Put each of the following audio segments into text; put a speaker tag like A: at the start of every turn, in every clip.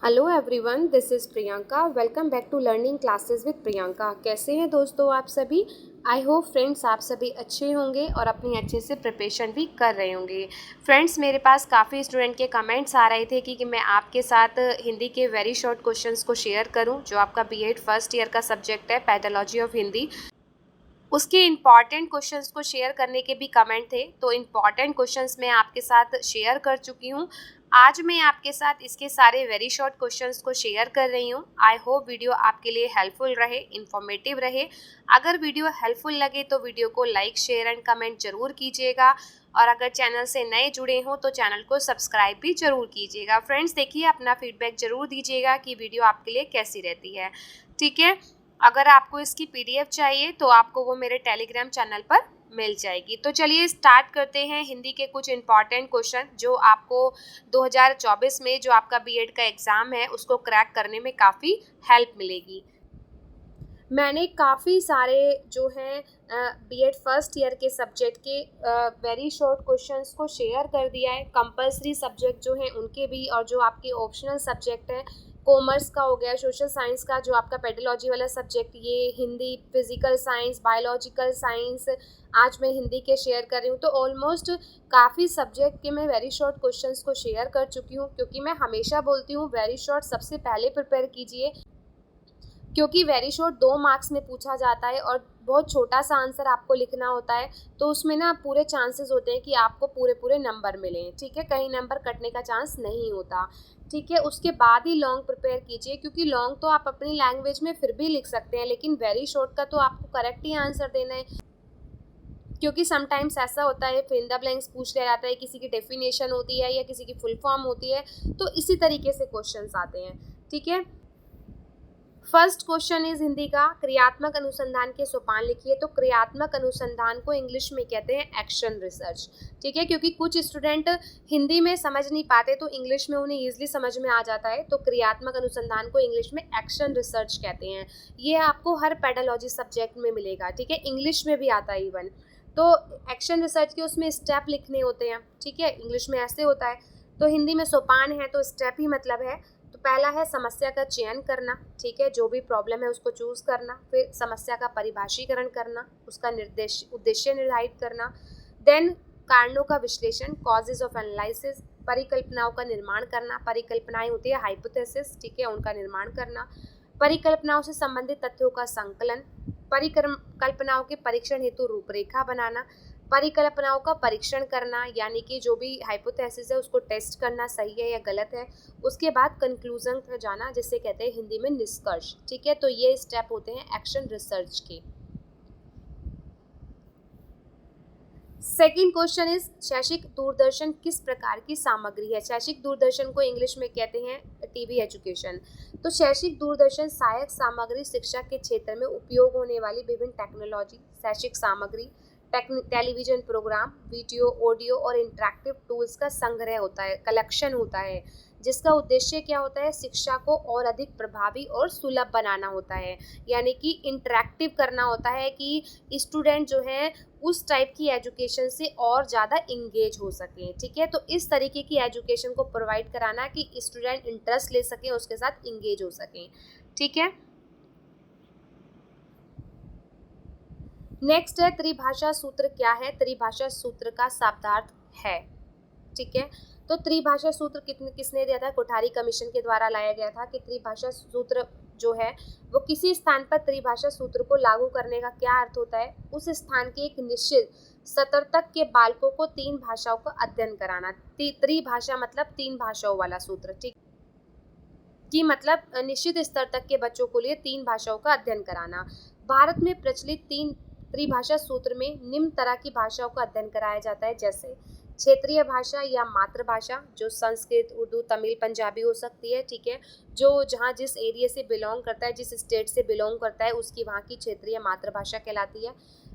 A: Hello everyone, this is Priyanka. Welcome back to learning classes with Priyanka. कैसे हैं दोस्तों आप सभी? आई होप फ्रेंड्स आप सभी अच्छे होंगे और अपनी अच्छे से प्रिपरेशन भी कर रहे होंगे। फ्रेंड्स, मेरे पास काफ़ी स्टूडेंट के कमेंट्स आ रहे थे कि मैं आपके साथ हिंदी के वेरी शॉर्ट क्वेश्चंस को शेयर करूं, जो आपका बीएड फर्स्ट ईयर का सब्जेक्ट है पैथोलॉजी ऑफ हिंदी। उसके इम्पॉर्टेंट क्वेश्चंस को शेयर करने के भी कमेंट थे, तो इम्पॉर्टेंट क्वेश्चंस मैं आपके साथ शेयर कर चुकी हूँ। आज मैं आपके साथ इसके सारे वेरी शॉर्ट क्वेश्चंस को शेयर कर रही हूँ। आई होप वीडियो आपके लिए हेल्पफुल रहे, इन्फॉर्मेटिव रहे। अगर वीडियो हेल्पफुल लगे तो वीडियो को लाइक, शेयर एंड कमेंट जरूर कीजिएगा, और अगर चैनल से नए जुड़े हों तो चैनल को सब्सक्राइब भी जरूर कीजिएगा। फ्रेंड्स, देखिए, अपना फीडबैक जरूर दीजिएगा कि वीडियो आपके लिए कैसी रहती है। ठीक है, अगर आपको इसकी पीडीएफ चाहिए तो आपको वो मेरे टेलीग्राम चैनल पर मिल जाएगी। तो चलिए स्टार्ट करते हैं हिंदी के कुछ इंपॉर्टेंट क्वेश्चन, जो आपको 2024 में जो आपका बीएड का एग्ज़ाम है उसको क्रैक करने में काफ़ी हेल्प मिलेगी। मैंने काफ़ी सारे जो हैं बीएड फर्स्ट ईयर के सब्जेक्ट के वेरी शॉर्ट क्वेश्चंस को शेयर कर दिया है। कंपलसरी सब्जेक्ट जो हैं उनके भी, और जो आपके ऑप्शनल सब्जेक्ट हैं, कॉमर्स का हो गया, सोशल साइंस का जो आपका पेडोलॉजी वाला सब्जेक्ट, ये Hindi, physical science, biological science, आज मैं हिंदी के शेयर कर रही हूँ। तो ऑलमोस्ट काफ़ी सब्जेक्ट के मैं वेरी शॉर्ट क्वेश्चंस को शेयर कर चुकी हूँ, क्योंकि मैं हमेशा बोलती हूँ वेरी शॉर्ट सबसे पहले प्रिपेयर कीजिए, क्योंकि वेरी शॉर्ट 2 मार्क्स में पूछा जाता है और बहुत छोटा सा आंसर आपको लिखना होता है। तो उसमें ना पूरे चांसेस होते हैं कि आपको पूरे पूरे नंबर मिलें। ठीक है, कहीं नंबर कटने का चांस नहीं होता। ठीक है, उसके बाद ही लॉन्ग प्रिपेयर कीजिए, क्योंकि लॉन्ग तो आप अपनी लैंग्वेज में फिर भी लिख सकते हैं, लेकिन वेरी शॉर्ट का तो आपको करेक्ट ही आंसर देना है। क्योंकि समटाइम्स ऐसा होता है, फिल इन द ब्लैंक्स पूछ लिया जाता है, किसी की डेफिनेशन होती है या किसी की फुल फॉर्म होती है, तो इसी तरीके से क्वेश्चंस आते हैं। ठीक है, फर्स्ट क्वेश्चन इज हिंदी का, क्रियात्मक अनुसंधान के सोपान लिखिए। तो क्रियात्मक अनुसंधान को इंग्लिश में कहते हैं एक्शन रिसर्च। ठीक है, क्योंकि कुछ स्टूडेंट हिंदी में समझ नहीं पाते तो इंग्लिश में उन्हें ईजिली समझ में आ जाता है। तो क्रियात्मक अनुसंधान को इंग्लिश में एक्शन रिसर्च कहते हैं। ये आपको हर पेडोलॉजी सब्जेक्ट में मिलेगा। ठीक है, इंग्लिश में भी आता है इवन। तो एक्शन रिसर्च के उसमें स्टेप लिखने होते हैं। ठीक है, इंग्लिश में ऐसे होता है, तो हिंदी में सोपान है तो स्टेप ही मतलब है। तो पहला है समस्या का चयन करना। ठीक है, जो भी प्रॉब्लम है उसको चूज करना, फिर समस्या का परिभाषीकरण करना, उसका उद्देश्य निर्धारित करना, देन कारणों का विश्लेषण, कॉजेज ऑफ एनालिसिस, परिकल्पनाओं का निर्माण करना। परिकल्पनाएं होती है हाइपोथेसिस। ठीक है, उनका निर्माण करना, परिकल्पनाओं से संबंधित तथ्यों का संकलन, परिकल्पनाओं के परीक्षण हेतु रूपरेखा बनाना, परिकल्पनाओं का परीक्षण करना, यानी कि जो भी हाइपोथेसिस है उसको टेस्ट करना सही है या गलत है। उसके बाद कंक्लूजन पर जाना, जिसे कहते हैं हिंदी में निष्कर्ष। ठीक है, तो ये स्टेप होते हैं एक्शन रिसर्च के। सेकेंड क्वेश्चन इज, शैक्षिक दूरदर्शन किस प्रकार की सामग्री है? शैक्षिक दूरदर्शन को इंग्लिश में कहते हैं टीवी एजुकेशन। तो शैक्षिक दूरदर्शन सहायक सामग्री, शिक्षा के क्षेत्र में उपयोग होने वाली विभिन्न टेक्नोलॉजी, शैक्षिक सामग्री, टेलीविजन प्रोग्राम, वीडियो, ऑडियो और इंटरेक्टिव टूल्स का संग्रह होता है, कलेक्शन होता है, जिसका उद्देश्य क्या होता है? शिक्षा को और अधिक प्रभावी और सुलभ बनाना होता है, यानी कि इंटरेक्टिव करना होता है कि स्टूडेंट जो है उस टाइप की एजुकेशन से और ज़्यादा इंगेज हो सकें। ठीक है, तो इस तरीके की एजुकेशन को प्रोवाइड कराना कि स्टूडेंट इंटरेस्ट ले सकें, उसके साथ इंगेज हो सकें। ठीक है, नेक्स्ट है त्रिभाषा सूत्र क्या है? त्रिभाषा सूत्र का शब्दार्थ है। ठीक है, तो त्रिभाषा सूत्र किसने दिया था? कोठारी कमीशन के द्वारा लाया गया था कि त्रिभाषा सूत्र जो है वो किसी स्थान पर त्रिभाषा सूत्र को लागू करने का क्या अर्थ होता है? उस स्थान के एक निश्चित स्तर तक के बालकों को 3 भाषाओं का अध्ययन कराना। त्रिभाषा मतलब 3 भाषाओं वाला सूत्र। ठीक, कि मतलब निश्चित स्तर तक के बच्चों को लिए 3 भाषाओं का अध्ययन कराना। भारत में प्रचलित 3 त्रिभाषा सूत्र में निम्न तरह की भाषाओं का अध्ययन कराया जाता है, जैसे क्षेत्रीय भाषा या मातृभाषा, जो संस्कृत, उर्दू, तमिल, पंजाबी हो सकती है। ठीक है, जो जहाँ जिस एरिया से बिलोंग करता है, जिस स्टेट से बिलोंग करता है, उसकी वहाँ की क्षेत्रीय मातृभाषा कहलाती है।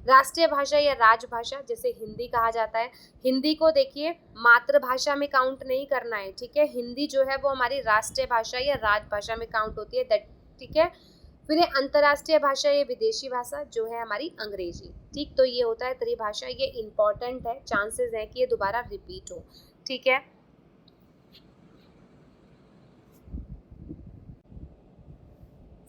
A: राष्ट्रीय भाषा या राजभाषा, जैसे हिंदी कहा जाता है। हिंदी को देखिए मातृभाषा में काउंट नहीं करना है। ठीक है, हिंदी जो है वो हमारी राष्ट्रीय भाषा या राजभाषा में काउंट होती है। ठीक है, फिर ये अंतर्राष्ट्रीय भाषा या विदेशी भाषा जो है हमारी अंग्रेजी। ठीक, तो ये होता है त्रिभाषा। ये इंपॉर्टेंट है, चांसेस है कि ये दोबारा रिपीट हो। ठीक है,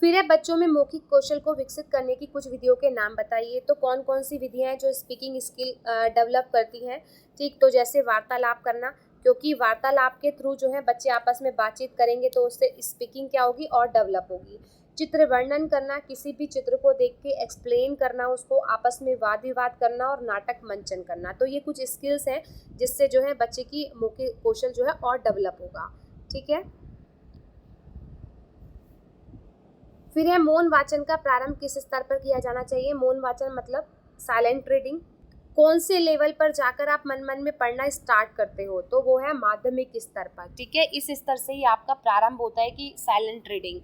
A: फिर है बच्चों में मौखिक कौशल को विकसित करने की कुछ विधियों के नाम बताइए। तो कौन कौन सी विधियां हैं जो स्पीकिंग स्किल डेवलप करती हैं? ठीक, तो जैसे वार्तालाप करना, क्योंकि वार्तालाप के थ्रू जो है बच्चे आपस में बातचीत करेंगे तो उससे स्पीकिंग क्या होगी और डेवलप होगी। चित्र वर्णन करना, किसी भी चित्र को देख के एक्सप्लेन करना, उसको आपस में वाद विवाद करना और नाटक मंचन करना। तो ये कुछ स्किल्स हैं जिससे जो है बच्चे की मौखिक कौशल जो है और डेवलप होगा। ठीक है। फिर है मौन वाचन का प्रारंभ किस स्तर पर किया जाना चाहिए? मौन वाचन मतलब साइलेंट रीडिंग। कौन से लेवल पर जाकर आप मन मन में पढ़ना स्टार्ट करते हो? तो वो है माध्यमिक स्तर पर। ठीक है, इस स्तर से ही आपका प्रारंभ होता है कि साइलेंट रीडिंग।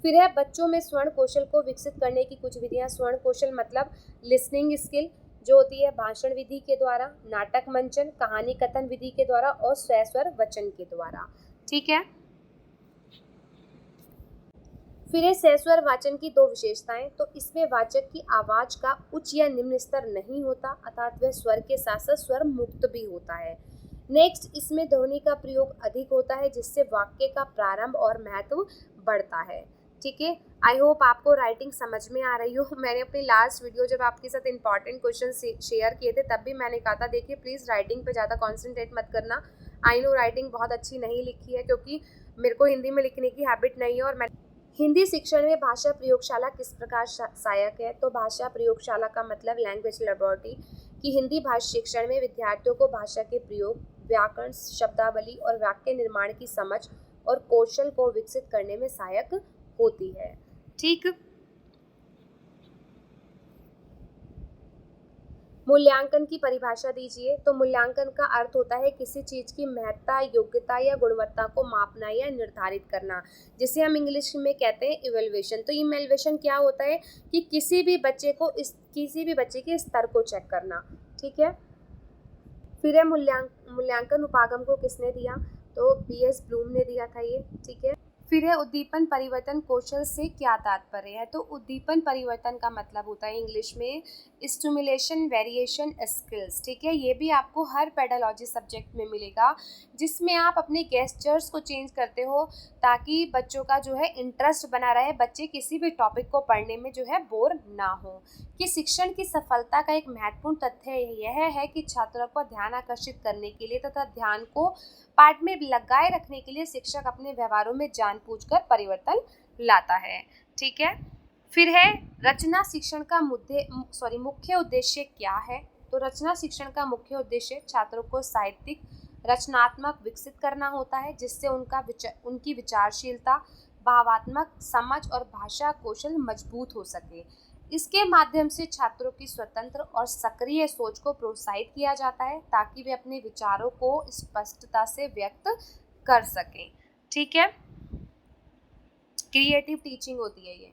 A: फिर है बच्चों में स्वर्ण कौशल को विकसित करने की कुछ विधियां। स्वर्ण कौशल मतलब लिसनिंग स्किल जो होती है भाषण विधि के द्वारा, नाटक मंचन, कहानी कथन विधि के द्वारा और स्वस्वर वचन के द्वारा। ठीक है। फिर है सहस्वर वाचन की दो विशेषताएं। तो इसमें वाचक की आवाज का उच्च या निम्न स्तर नहीं होता, अर्थात वह स्वर के साथ साथ स्वर मुक्त भी होता है। नेक्स्ट, इसमें ध्वनि का प्रयोग अधिक होता है जिससे वाक्य का प्रारंभ और महत्व बढ़ता है। ठीक है, आई होप आपको राइटिंग समझ में आ रही हो। मैंने अपनी लास्ट वीडियो जब आपके साथ इंपॉर्टेंट क्वेश्चन शेयर किए थे तब भी मैंने कहा था देखिए प्लीज़ राइटिंग पे ज़्यादा कॉन्सेंट्रेट मत करना। आई नो राइटिंग बहुत अच्छी नहीं लिखी है क्योंकि मेरे को हिंदी में लिखने की हैबिट नहीं है। और मैं हिंदी शिक्षण में भाषा प्रयोगशाला किस प्रकार सहायक है? तो भाषा प्रयोगशाला का मतलब लैंग्वेज लेबोरेटरी कि हिंदी भाषा शिक्षण में विद्यार्थियों को भाषा के प्रयोग, व्याकरण, शब्दावली और वाक्य निर्माण की समझ और कौशल को विकसित करने में सहायक होती है। ठीक। मूल्यांकन की परिभाषा दीजिए। तो मूल्यांकन का अर्थ होता है किसी चीज की महत्ता, योग्यता या गुणवत्ता को मापना या निर्धारित करना, जिसे हम इंग्लिश में कहते हैं इवैल्यूएशन। तो इवैल्यूएशन क्या होता है कि किसी भी बच्चे के स्तर को चेक करना। ठीक है। फिर है मूल्यांकन उपागम को किसने दिया? तो बीएस ब्लूम ने दिया था ये। ठीक है। फिर है उद्दीपन परिवर्तन कौशल से क्या तात्पर्य है? तो उद्दीपन परिवर्तन का मतलब होता है इंग्लिश में स्टिमुलेशन वेरिएशन स्किल्स। ठीक है, ये भी आपको हर पेडालॉजी सब्जेक्ट में मिलेगा जिसमें आप अपने गेस्चर्स को चेंज करते हो ताकि बच्चों का जो है इंटरेस्ट बना रहे, बच्चे किसी भी टॉपिक को पढ़ने में जो है बोर ना हो। कि शिक्षण की सफलता का एक महत्वपूर्ण तथ्य यह है कि छात्रों को ध्यान आकर्षित करने के लिए तथा ध्यान को पाठ में लगाए रखने के लिए शिक्षक अपने व्यवहारों में जानबूझकर परिवर्तन लाता है। ठीक है। फिर है रचना शिक्षण का मुख्य उद्देश्य क्या है? तो रचना शिक्षण का मुख्य उद्देश्य छात्रों को साहित्यिक रचनात्मक विकसित करना होता है जिससे उनकी विचारशीलता, भावात्मक समझ और भाषा कौशल मजबूत हो सके। इसके माध्यम से छात्रों की स्वतंत्र और सक्रिय सोच को प्रोत्साहित किया जाता है ताकि वे अपने विचारों को स्पष्टता से व्यक्त कर सकें। ठीक है, क्रिएटिव टीचिंग होती है ये।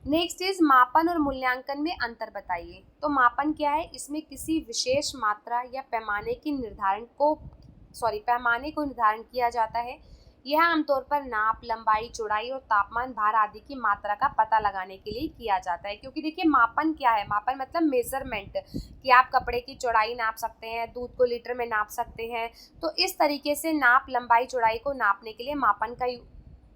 A: नेक्स्ट इज मापन और मूल्यांकन में अंतर बताइए। तो मापन क्या है? इसमें किसी विशेष मात्रा या पैमाने को निर्धारण किया जाता है। यह आमतौर पर नाप, लंबाई, चौड़ाई और तापमान, भार आदि की मात्रा का पता लगाने के लिए किया जाता है। क्योंकि देखिए मापन क्या है? मापन मतलब मेजरमेंट, कि आप कपड़े की चौड़ाई नाप सकते हैं, दूध को लीटर में नाप सकते हैं। तो इस तरीके से नाप, लंबाई, चौड़ाई को नापने के लिए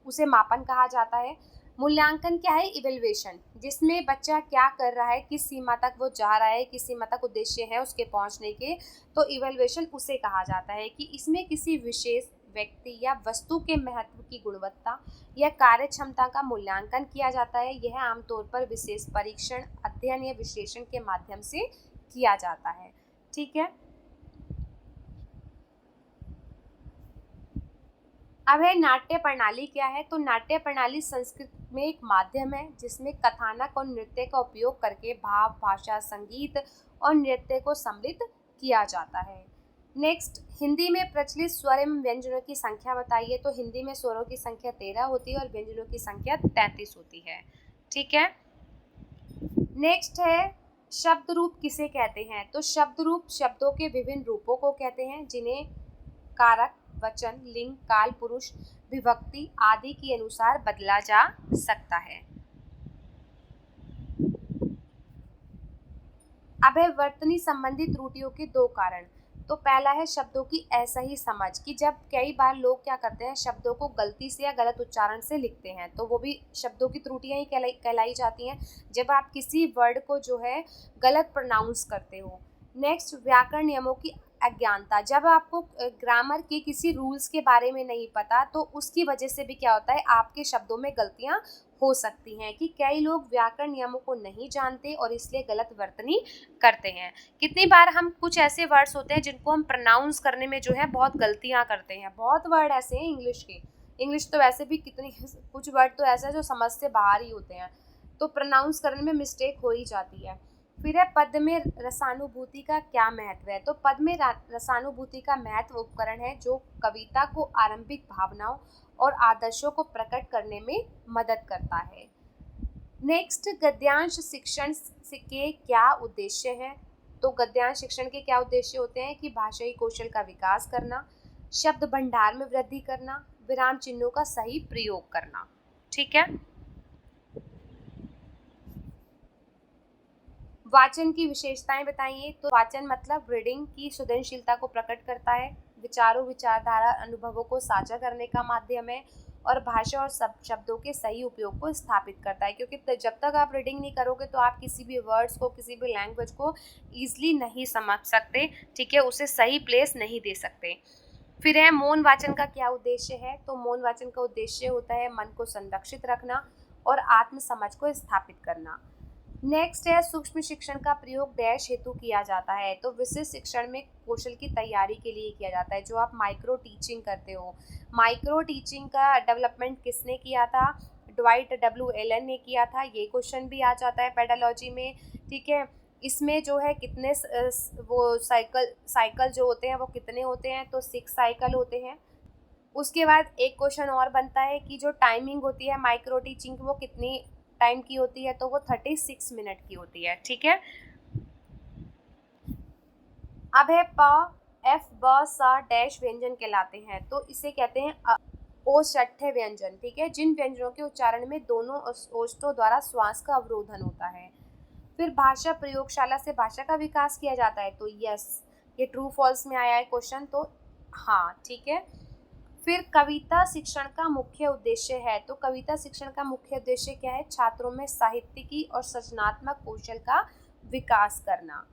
A: उसे मापन कहा जाता है। मूल्यांकन क्या है? इवैल्यूएशन, जिसमें बच्चा क्या कर रहा है, किस सीमा तक वो जा रहा है, किस सीमा तक उद्देश्य है उसके पहुंचने के। तो इवैल्यूएशन उसे कहा जाता है कि इसमें किसी विशेष व्यक्ति या वस्तु के महत्व की गुणवत्ता या कार्य क्षमता का मूल्यांकन किया जाता है। यह आमतौर पर विशेष परीक्षण, अध्ययन या विश्लेषण के माध्यम से किया जाता है। ठीक है। अब है नाट्य प्रणाली क्या है? तो नाट्य प्रणाली संस्कृत में एक माध्यम है जिसमें कथानक और नृत्य का उपयोग करके भाव, भाषा, संगीत और नृत्य को सम्मिलित किया जाता है। नेक्स्ट, हिंदी में प्रचलित स्वर एवं व्यंजनों की संख्या बताइए। तो हिंदी में स्वरों की संख्या 13 होती है और व्यंजनों की संख्या 33 होती है। ठीक है। नेक्स्ट है शब्द रूप किसे कहते हैं? तो शब्द रूप शब्दों के विभिन्न रूपों को कहते हैं जिन्हें कारक, वचन, लिंग, काल, पुरुष, विभक्ति आदि के अनुसार बदला जा सकता है। अब है वर्तनी संबंधी त्रुटियों के दो कारण। तो पहला है शब्दों की असही समझ, कि जब कई बार लोग क्या करते हैं, शब्दों को गलती से या गलत उच्चारण से लिखते हैं, तो वो भी शब्दों की त्रुटियां ही कहलाई जाती हैं, जब आप किसी वर्ड को जो है गलत प्रोनाउंस करते हो। नेक्स्ट, व्याकरण नियमों की अज्ञानता, जब आपको ग्रामर के किसी रूल्स के बारे में नहीं पता, तो उसकी वजह से भी क्या होता है, आपके शब्दों में गलतियां हो सकती हैं, कि कई लोग व्याकरण नियमों को नहीं जानते और इसलिए गलत वर्तनी करते हैं। कितनी बार हम कुछ ऐसे वर्ड्स होते हैं जिनको हम प्रोनाउंस करने में जो है बहुत गलतियां करते हैं। बहुत वर्ड ऐसे हैं इंग्लिश के, इंग्लिश तो वैसे भी कितनी कुछ वर्ड तो ऐसे हैं जो समझ से बाहर ही होते हैं, तो प्रोनाउंस करने में मिस्टेक हो ही जाती है। फिर है पद में रसानुभूति का क्या महत्व है। तो पद में रसानुभूति का महत्व उपकरण है जो कविता को आरंभिक भावनाओं और आदर्शों को प्रकट करने में मदद करता है। नेक्स्ट, गद्यांश शिक्षण के क्या उद्देश्य हैं। तो गद्यांश शिक्षण के क्या उद्देश्य होते हैं, कि भाषाई कौशल का विकास करना, शब्द भंडार में वृद्धि करना, विराम चिन्हों का सही प्रयोग करना। ठीक है। वाचन की विशेषताएं बताइए। तो वाचन मतलब रीडिंग की सृजनशीलता को प्रकट करता है, विचारों, विचारधारा, अनुभवों को साझा करने का माध्यम है, और भाषा और शब्दों के सही उपयोग को स्थापित करता है, क्योंकि जब तक आप रीडिंग नहीं करोगे तो आप किसी भी वर्ड्स को, किसी भी लैंग्वेज को ईजिली नहीं समझ सकते। ठीक है, उसे सही प्लेस नहीं दे सकते। फिर है मौन वाचन का क्या उद्देश्य है। तो मौन वाचन का उद्देश्य होता है मन को संरक्षित रखना और आत्म समझ को स्थापित करना। नेक्स्ट है सूक्ष्म शिक्षण का प्रयोग डैश हेतु किया जाता है। तो विशिष्ट शिक्षण में कौशल की तैयारी के लिए किया जाता है, जो आप माइक्रो टीचिंग करते हो। माइक्रो टीचिंग का डेवलपमेंट किसने किया था, ड्वाइट डब्ल्यू एलन ने किया था। ये क्वेश्चन भी आ जाता है पेडालॉजी में। ठीक है, इसमें जो है कितने वो साइकिल जो होते हैं वो कितने होते हैं, तो 6 साइकिल होते हैं। उसके बाद एक क्वेश्चन और बनता है कि जो टाइमिंग होती है माइक्रो टीचिंग की वो कितनी टाइम की होती है, तो वो 36 मिनट की होती है। ठीक है। अब है प एफ ब स डैश व्यंजन कहलाते हैं। तो इसे कहते हैं औषठ्य व्यंजन। ठीक है, जिन व्यंजनों के उच्चारण में दोनों ओष्ठों द्वारा श्वास का अवरोधन होता है। फिर भाषा प्रयोगशाला से भाषा का विकास किया जाता है। तो यस, ये ट्रू फॉल्स में आया है क्वेश्चन, तो हाँ ठीक है। फिर कविता शिक्षण का मुख्य उद्देश्य है। तो कविता शिक्षण का मुख्य उद्देश्य क्या है, छात्रों में साहित्यिकी और सृजनात्मक कौशल का विकास करना।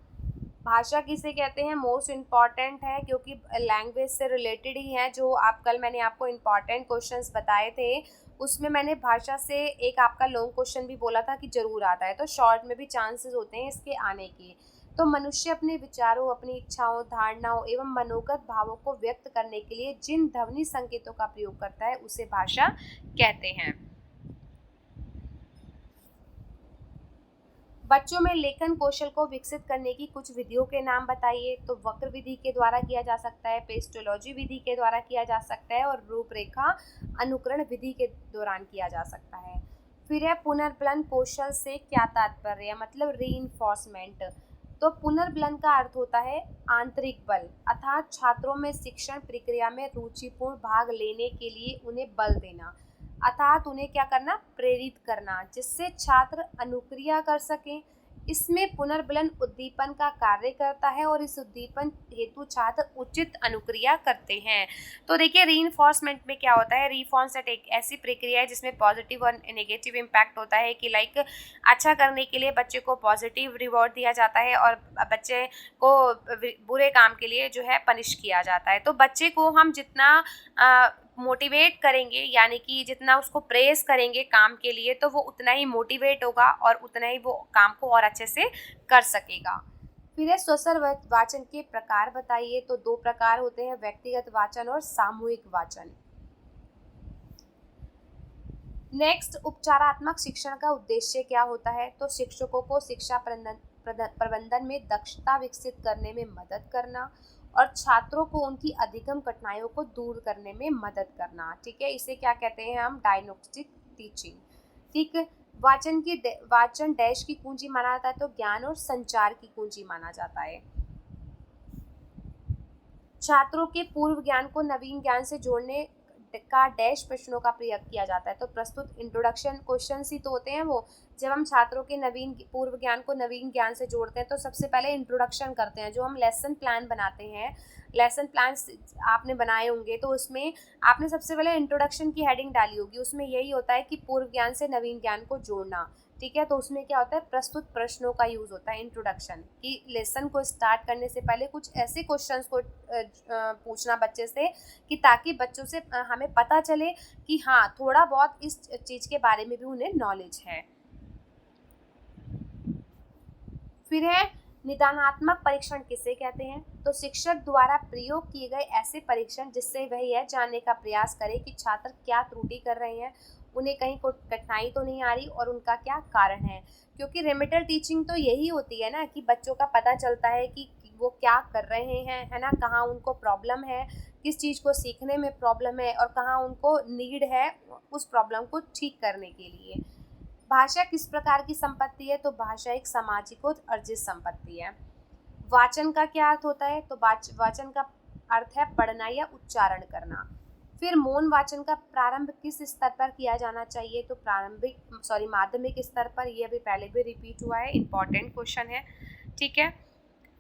A: भाषा किसे कहते हैं, मोस्ट इम्पॉर्टेंट है, क्योंकि लैंग्वेज से रिलेटेड ही है। जो मैंने आपको इम्पॉर्टेंट क्वेश्चंस बताए थे, उसमें मैंने भाषा से एक आपका लॉन्ग क्वेश्चन भी बोला था कि जरूर आता है, तो शॉर्ट में भी चांसेस होते हैं इसके आने के। तो मनुष्य अपने विचारों, अपनी इच्छाओं, धारणाओं एवं मनोगत भावों को व्यक्त करने के लिए जिन ध्वनि संकेतों का प्रयोग करता है उसे भाषा कहते हैं। बच्चों में लेखन कौशल को विकसित करने की कुछ विधियों के नाम बताइए। तो वक्र विधि के द्वारा किया जा सकता है, पेस्टोलॉजी विधि के द्वारा किया जा सकता है, और रूपरेखा अनुकरण विधि के दौरान किया जा सकता है। फिर है पुनर्बलन कौशल से क्या तात्पर्य, मतलब रीइंफोर्समेंट। तो पुनर्बलन का अर्थ होता है आंतरिक बल, अर्थात छात्रों में शिक्षण प्रक्रिया में रुचिपूर्ण भाग लेने के लिए उन्हें बल देना, अर्थात उन्हें क्या करना, प्रेरित करना, जिससे छात्र अनुक्रिया कर सकें। इसमें पुनर्बलन उद्दीपन का कार्य करता है और इस उद्दीपन हेतु छात्र उचित अनुक्रिया करते हैं। तो देखिए रीइंफोर्समेंट में क्या होता है, रीइंफोर्समेंट एक ऐसी प्रक्रिया है जिसमें पॉजिटिव और नेगेटिव इम्पैक्ट होता है, कि लाइक अच्छा करने के लिए बच्चे को पॉजिटिव रिवॉर्ड दिया जाता है और बच्चे को बुरे काम के लिए जो है पनिश किया जाता है। तो बच्चे को हम जितना मोटिवेट करेंगे, यानी कि जितना उसको प्रेस करेंगे काम के लिए, तो वो उतना ही मोटिवेट होगा और उतना ही वो काम को और अच्छे से कर सकेगा। फिर है स्वसर वाचन के प्रकार बताइए। तो 2 प्रकार होते हैं, व्यक्तिगत वाचन और सामूहिक वाचन। नेक्स्ट, उपचारात्मक शिक्षण का उद्देश्य क्या होता है। तो शिक्षकों को शिक्षा प्रबंधन में दक्षता विकसित करने में मदद करना और छात्रों को उनकी अधिगम कठिनाइयों को दूर करने में मदद करना। ठीक है, इसे क्या कहते हैं हम, डायग्नोस्टिक टीचिंग। ठीक है, वाचन डैश की कुंजी माना जाता है, तो ज्ञान और संचार की कुंजी माना जाता है। छात्रों के पूर्व ज्ञान को नवीन ज्ञान से जोड़ने का डैश प्रश्नों का प्रयोग किया जाता है। तो प्रस्तुत इंट्रोडक्शन क्वेश्चंस ही तो होते हैं वो। जब हम छात्रों के नवीन पूर्व ज्ञान को नवीन ज्ञान से जोड़ते हैं तो सबसे पहले इंट्रोडक्शन करते हैं। जो हम लेसन प्लान बनाते हैं, लेसन प्लान आपने बनाए होंगे तो उसमें आपने सबसे पहले इंट्रोडक्शन की हेडिंग डाली होगी। उसमें यही होता है कि पूर्व ज्ञान से नवीन ज्ञान को जोड़ना, ठीक है। तो उसमें क्या होता है, प्रस्तुत प्रश्नों का यूज होता है इंट्रोडक्शन, कि लेसन को स्टार्ट करने से पहले कुछ ऐसे क्वेश्चंस को पूछना बच्चे से कि ताकि बच्चों से हमें पता चले कि हाँ थोड़ा बहुत इस चीज़ के बारे में भी उन्हें नॉलेज है। फिर है निदानात्मक परीक्षण किसे कहते हैं। तो शिक्षक द्वारा प्रयोग किए गए ऐसे परीक्षण जिससे वह यह जानने का प्रयास करे कि छात्र क्या त्रुटि कर रहे हैं, उन्हें कहीं कोई कठिनाई तो नहीं आ रही और उनका क्या कारण है। क्योंकि रेमेडियल टीचिंग तो यही होती है ना, कि बच्चों का पता चलता है कि वो क्या कर रहे हैं, है ना, कहाँ उनको प्रॉब्लम है, किस चीज़ को सीखने में प्रॉब्लम है और कहाँ उनको नीड है उस प्रॉब्लम को ठीक करने के लिए। भाषा किस प्रकार की संपत्ति है। तो भाषा एक सामाजिक अर्जित संपत्ति है। वाचन का क्या अर्थ होता है। तो वाचन का अर्थ है पढ़ना या उच्चारण करना। फिर मौन वाचन का प्रारंभ किस स्तर पर किया जाना चाहिए। तो माध्यमिक स्तर पर। ये अभी पहले भी रिपीट हुआ है, इंपॉर्टेंट क्वेश्चन है, ठीक है।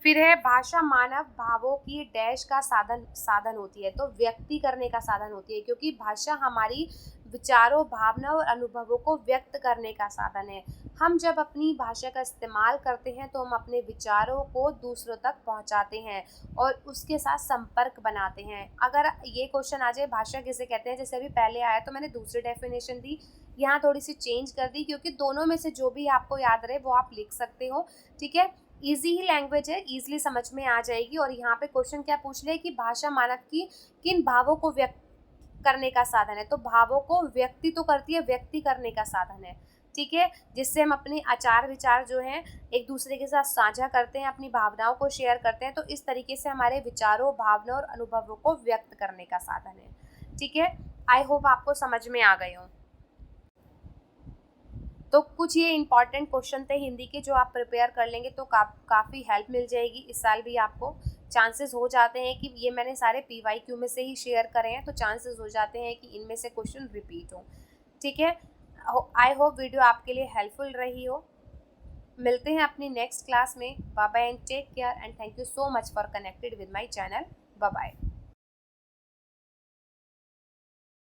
A: फिर है भाषा मानव भावों की डैश का साधन होती है। तो व्यक्ति करने का साधन होती है, क्योंकि भाषा हमारी विचारों, भावनाओं और अनुभवों को व्यक्त करने का साधन है। हम जब अपनी भाषा का इस्तेमाल करते हैं तो हम अपने विचारों को दूसरों तक पहुंचाते हैं और उसके साथ संपर्क बनाते हैं। अगर ये क्वेश्चन आ जाए भाषा किसे कहते हैं, जैसे अभी पहले आया तो मैंने दूसरी डेफिनेशन दी, यहाँ थोड़ी सी चेंज कर दी, क्योंकि दोनों में से जो भी आपको याद रहे वो आप लिख सकते हो, ठीक है। इजी ही लैंग्वेज है, इजीली समझ में आ जाएगी। और यहाँ पे क्वेश्चन क्या पूछ ले कि भाषा मानव की किन भावों को व्यक्त करने का साधन है। तो भावों को व्यक्ति तो करती है, व्यक्ति करने का साधन है, ठीक है, जिससे हम अपने आचार विचार जो हैं एक दूसरे के साथ साझा करते हैं, अपनी भावनाओं को शेयर करते हैं। तो इस तरीके से हमारे विचारों, भावनाओं और अनुभवों को व्यक्त करने का साधन है, ठीक है। आई होप आपको समझ में आ गए हो। तो कुछ ये इंपॉर्टेंट क्वेश्चन थे हिंदी के, जो आप प्रिपेयर कर लेंगे तो काफ़ी हेल्प मिल जाएगी। इस साल भी आपको चांसेस हो जाते हैं कि ये मैंने सारे PYQ में से ही शेयर करे हैं, तो चांसेस हो जाते हैं कि इनमें से क्वेश्चन रिपीट हो, ठीक है। आई होप वीडियो आपके लिए हेल्पफुल रही हो। मिलते हैं अपनी नेक्स्ट क्लास में। Bye bye and take care and thank you so much for connected with my channel. Bye bye.